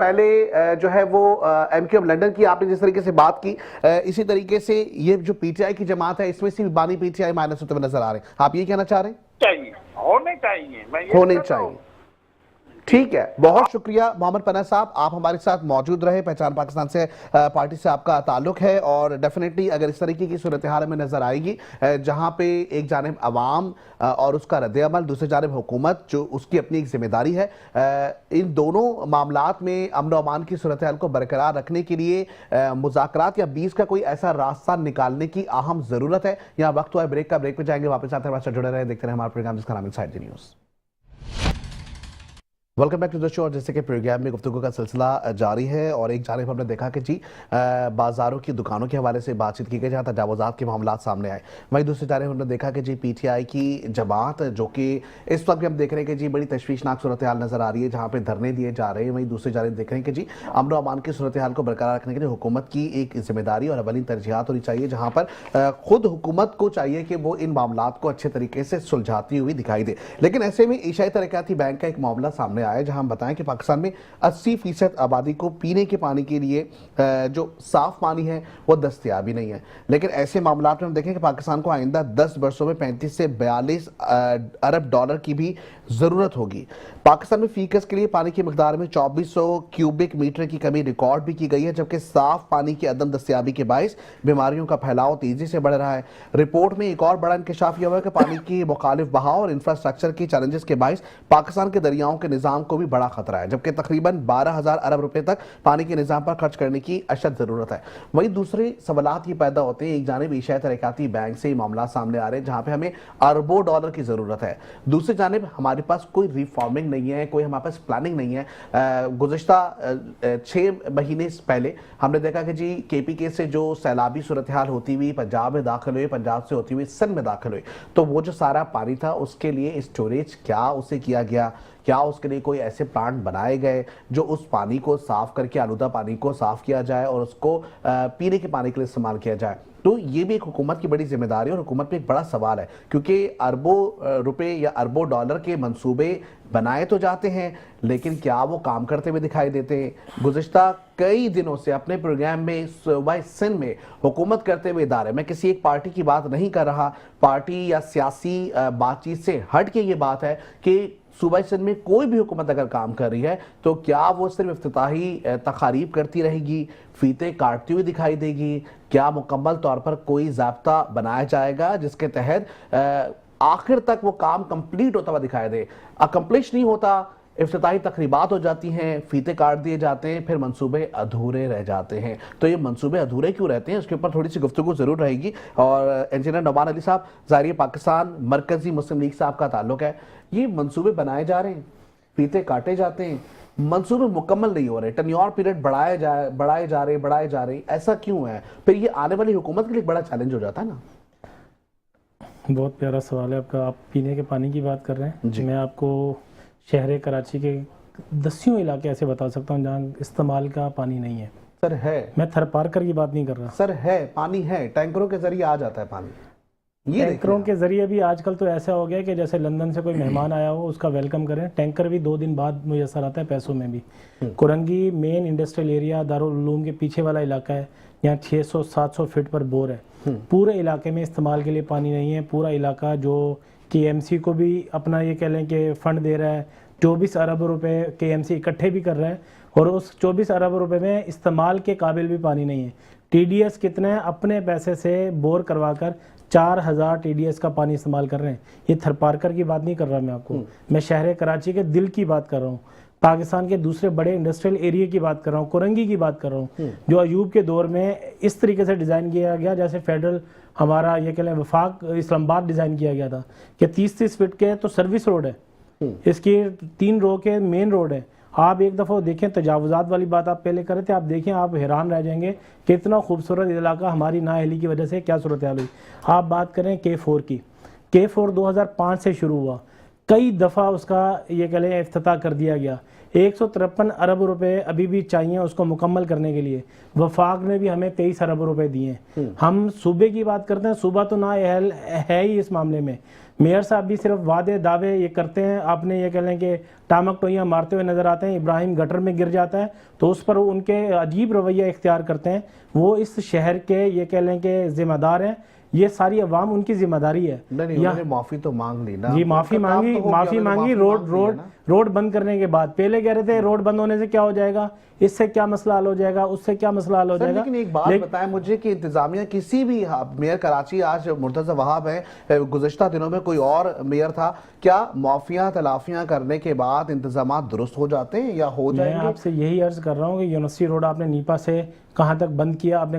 پہلے جو ہے وہ ایم کیو ایم لنڈن کی آپ نے جس طریقے سے بات کی، اسی طریقے سے یہ جو پی ٹی آئی کی جماعت ہے اس میں سے بھی بانی پی ٹی آئی مائنس ہوتے ہوئے نظر آ رہے ہیں. آپ یہ کہنا چاہ رہے ہیں؟ چاہیے ہونے چاہیے، میں یہ ہونے کہتا ہوں. چاہیے. ٹھیک ہے، بہت شکریہ محمد پناہ صاحب، آپ ہمارے ساتھ موجود رہے. پہچان پاکستان سے پارٹی سے آپ کا تعلق ہے، اور ڈیفینیٹلی اگر اس طریقے کی صورتحال میں نظر آئے گی جہاں پہ ایک جانب عوام اور اس کا رد عمل، دوسری جانب حکومت جو اس کی اپنی ایک ذمہ داری ہے، ان دونوں معاملات میں امن و امان کی صورتحال کو برقرار رکھنے کے لیے مذاکرات یا بیچ کا کوئی ایسا راستہ نکالنے کی اہم ضرورت ہے. یہاں وقت ہوا ہے بریک کا، بریک پہ جائیں گے، واپس آتے ہیں ہمارے ساتھ جڑے رہے، دیکھتے رہے ہمارا پروگرام جس کا نام inside the news. Welcome back to the show. اور جیسے کہ پروگرام میں گفتگو کا سلسلہ جاری ہے، اور ایک جانب ہم نے دیکھا کہ بازاروں کی دکانوں کے حوالے سے بات چیت کی گئی جہاں تجاوزات کے معاملات سامنے آئے. وہیں دوسری جانب ہم نے دیکھا کہ پی ٹی آئی کی جماعت جو کہ اس وقت بھی ہم دیکھ رہے ہیں کہ بڑی تشویشناک صورتحال نظر آ رہی ہے جہاں پہ دھرنے دیے جا رہے ہیں. وہیں دوسری جانب دیکھ رہے ہیں کہ امن و امان کی صورتحال کو برقرار رکھنے کے لیے حکومت کی ایک ذمہ داری اور اولین ترجیحات ہونی چاہیے، جہاں پر خود حکومت کو چاہیے کہ وہ ان معاملات کو اچھے طریقے سے سلجھاتی ہوئی دکھائی دے. لیکن ایسے میں ایشیائی ترقیاتی بینک کا ایک معاملہ سامنے آیا جہاں ہم بتائیں کہ پاکستان میں 80% آبادی کو پینے کے پانی کے لیے جو صاف پانی ہے وہ دستیاب ہی نہیں ہے. لیکن ایسے معاملات میں ہم دیکھیں کہ پاکستان کو آئندہ 10 برسوں میں 35 سے 42 ارب ڈالر کی بھی ضرورت ہوگی. پاکستان میں فی کس کے لیے پانی کی مقدار میں 2400 کیوبک میٹر کی کمی ریکارڈ بھی کی گئی ہے، جبکہ صاف پانی کی عدم دستیابی کے باعث بیماریوں کا پھیلاؤ تیزی سے بڑھ رہا ہے. رپورٹ میں ایک اور بڑا انکشاف یہ ہوا ہے کہ پانی کی مخالف بہاؤ اور انفراسٹرکچر کی چیلنجز کے باعث پاکستان کے دریاؤں کے نظام کو بھی بڑا خطرہ ہے، جبکہ تقریباً 12,000 ارب روپے تک پانی کے نظام پر خرچ کرنے کی اشد ضرورت ہے. وہیں دوسرے سوالات یہ پیدا ہوتے ہیں، ایک جانب ایشیائی ترقیاتی بینک سے یہ معاملات سامنے آ رہے ہیں جہاں پہ ہمیں اربوں ڈالر کی ضرورت ہے. دوسری جانب ہمارے پاس کوئی ریفارمنگ نہیں ہے، کوئی ہمارے پاس پلاننگ نہیں ہے. گزشتہ 6 مہینے پہلے ہم نے دیکھا کہ کے پی کے سے جو سیلابی صورتحال ہوتی ہوئی پنجاب میں داخل ہوئے، پنجاب سے ہوتی ہوئی سندھ میں داخل ہوئے، تو وہ جو سارا پانی تھا اس کے لیے اسٹوریج کیا اسے کیا گیا؟ کیا اس کے لیے کوئی ایسے پلانٹ بنائے گئے جو اس پانی کو صاف کر کے آلودہ پانی کو صاف کیا جائے اور اس کو پینے کے پانی کے لیے استعمال کیا جائے؟ تو یہ بھی ایک حکومت کی بڑی ذمہ داری ہے، اور حکومت پہ ایک بڑا سوال ہے کیونکہ اربوں روپے یا اربوں ڈالر کے منصوبے بنائے تو جاتے ہیں لیکن کیا وہ کام کرتے ہوئے دکھائی دیتے ہیں؟ گزشتہ کئی دنوں سے اپنے پروگرام میں صوبہ سندھ میں حکومت کرتے ہوئے ادارے، میں کسی ایک پارٹی کی بات نہیں کر رہا، پارٹی یا سیاسی بات چیت سے ہٹ کے یہ بات ہے کہ صوبہ سندھ میں کوئی بھی حکومت اگر کام کر رہی ہے تو کیا وہ صرف افتتاحی تقاریب کرتی رہے گی، فیتے کاٹتی ہوئی دکھائی دے گی؟ کیا مکمل طور پر کوئی ضابطہ بنایا جائے گا جس کے تحت آخر تک وہ کام کمپلیٹ ہوتا ہوا دکھائی دے؟ اکمپلش نہیں ہوتا، افتتاحی تقریبات ہو جاتی ہیں، فیتے کاٹ دیے جاتے ہیں، پھر منصوبے ادھورے رہ جاتے ہیں. تو یہ منصوبے ادھورے کیوں رہتے ہیں؟ اس کے اوپر تھوڑی سی گفتگو ضرور رہے گی. اور انجینئر نعمان علی صاحب، ظاہر پاکستان مرکزی مسلم لیگ صاحب کا تعلق ہے، یہ منصوبے بنائے جا رہے ہیں، فیتے کاٹے جاتے ہیں، منصوبے مکمل نہیں ہو رہے، ٹینیور پیریڈ بڑھائے جا رہے، ایسا کیوں ہے؟ پھر یہ آنے والی حکومت کے لیے بڑا چیلنج ہو جاتا ہے نا. بہت پیارا سوال ہے آپ کا. آپ پینے کے پانی کی بات کر رہے ہیں، میں آپ کو شہر کراچی کے 10 علاقے ایسے بتا سکتا ہوں جہاں استعمال کا پانی نہیں ہے. سر ہے، میں تھر پارکر کی بات نہیں کر رہا. سر ہے، پانی ہے، ٹینکروں کے ذریعے آ جاتا ہے پانی. ٹینکروں کے ذریعے بھی آج کل تو ایسا ہو گیا کہ جیسے لندن سے کوئی مہمان آیا ہو اس کا ویلکم کریں، ٹینکر بھی 2 دن بعد میسر آتا ہے، پیسوں میں بھی. کورنگی مین انڈسٹریل ایریا دارالعلوم کے پیچھے والا علاقہ ہے، یہاں 600-700 فٹ پر بور ہے. پورے علاقے میں استعمال کے لیے پانی نہیں ہے. پورا علاقہ جو کے ایم سی کو بھی اپنا یہ کہہ لیں کہ فنڈ دے رہا ہے، 24 ارب روپے کے ایم سی اکٹھے بھی کر رہا ہے، اور اس 24 ارب روپے میں استعمال کے قابل بھی پانی نہیں ہے. ٹی ڈی ایس کتنے اپنے پیسے سے بور کروا کر 4000 ٹی ڈی ایس کا پانی استعمال کر رہے ہیں. یہ تھر پارکر کی بات نہیں کر رہا میں آپ کو، میں شہر کراچی کے دل کی بات کر رہا ہوں، پاکستان کے دوسرے بڑے انڈسٹریل ایریے کی بات کر رہا ہوں، کورنگی کی بات کر رہا ہوں، جو ایوب کے دور میں اس طریقے سے ڈیزائن کیا گیا جیسے فیڈرل ہمارا یہ کہہ لیں وفاق اسلام آباد ڈیزائن کیا گیا تھا کہ 30 فٹ کے تو سروس روڈ ہے، اس کی 3 رو کے مین روڈ ہے. آپ ایک دفعہ دیکھیں، تجاوزات والی بات آپ پہلے کر رہے تھے، آپ دیکھیں آپ حیران رہ جائیں گے کہ اتنا خوبصورت علاقہ ہماری نااہلی کی وجہ سے کیا صورتحال ہوئی. آپ بات کریں K4 کی، K4 2005 سے شروع ہوا، کئی دفعہ اس کا یہ کہہ لیں افتتاح کر دیا گیا. 153 ارب روپے ابھی بھی چاہیے اس کو مکمل کرنے کے لیے. وفاق نے بھی ہمیں 23 ارب روپے دیے ہیں. ہم صوبے کی بات کرتے ہیں, صوبہ تو نااہل ہے ہی اس معاملے میں. میئر صاحب بھی صرف وعدے دعوے یہ کرتے ہیں, آپ نے یہ کہہ لیں کہ ٹامک ٹوئیاں مارتے ہوئے نظر آتے ہیں. ابراہیم گٹر میں گر جاتا ہے تو اس پر ان کے عجیب رویہ اختیار کرتے ہیں. وہ اس شہر کے یہ کہہ لیں کہ ذمہ دار ہیں, یہ ساری عوام ان کی ذمہ داری ہے. نہیں انہوں نے معافی تو مانگ لی نا. جی معافی مانگی روڈ بند کرنے کے بعد. پہلے کہہ رہے تھے روڈ بند ہونے سے کیا ہو جائے گا, اس سے کیا مسئلہ حل ہو جائے گا, اس سے کیا مسئلہ حل ہو جائے گا. لیکن ایک بات بتائیں مجھے کہ انتظامیہ کسی بھی, میئر کراچی آج مرتضی وہاب ہیں, گزشتہ دنوں میں کوئی اور میئر تھا, کیا معافیاں تلافیاں کرنے کے بعد انتظامات درست ہو جاتے ہیں یا ہو جائیں گے؟ میں آپ سے یہی عرض کر رہا ہوں کہ یونیورسٹی روڈ آپ نے نیپا سے کہاں تک بند کیا, آپ نے